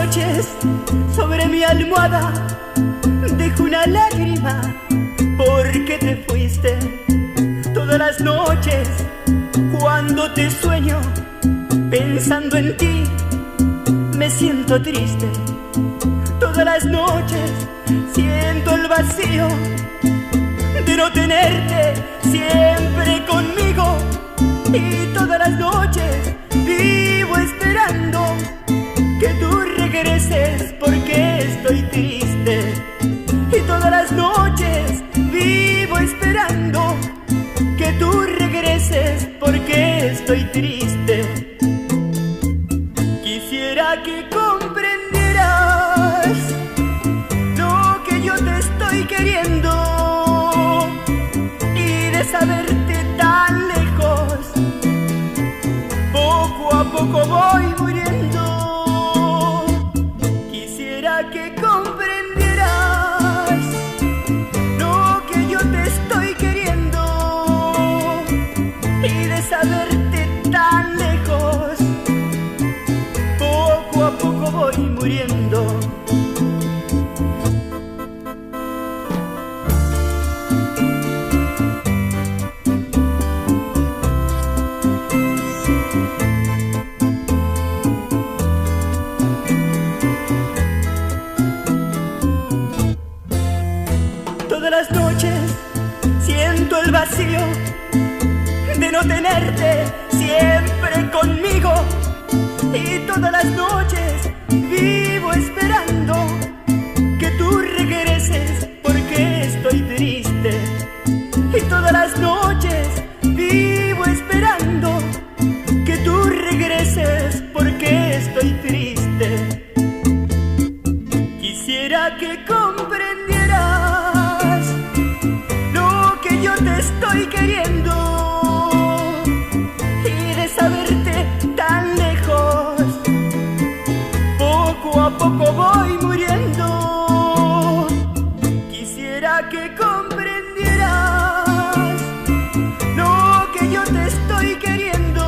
noches sobre mi almohada dejo una lágrima porque te fuiste. Todas las noches cuando te sueño pensando en ti me siento triste. Todas las noches siento el vacío de no tenerte siempre conmigo. Y todas las noches vivo esperando que tú regreses porque estoy triste. Y todas las noches vivo esperando que tú regreses porque estoy triste. Quisiera que comprendieras lo que yo te estoy queriendo y de saberte tan lejos, poco a poco voy muriendo. Quisiera que comprendieras lo que yo te estoy queriendo y de saberte tan lejos, poco a poco voy muriendo. Todas las noches siento el vacío de no tenerte siempre conmigo. Y todas las noches vivo esperando que tú regreses porque estoy triste. Y todas las noches vivo esperando que tú regreses porque estoy triste. Quisiera que comprendieras lo que yo te estoy queriendo y de saberte tan lejos, poco a poco voy muriendo. Quisiera que comprendieras lo que yo te estoy queriendo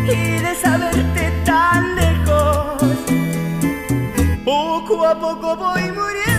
y de saberte tan lejos, poco a poco voy muriendo.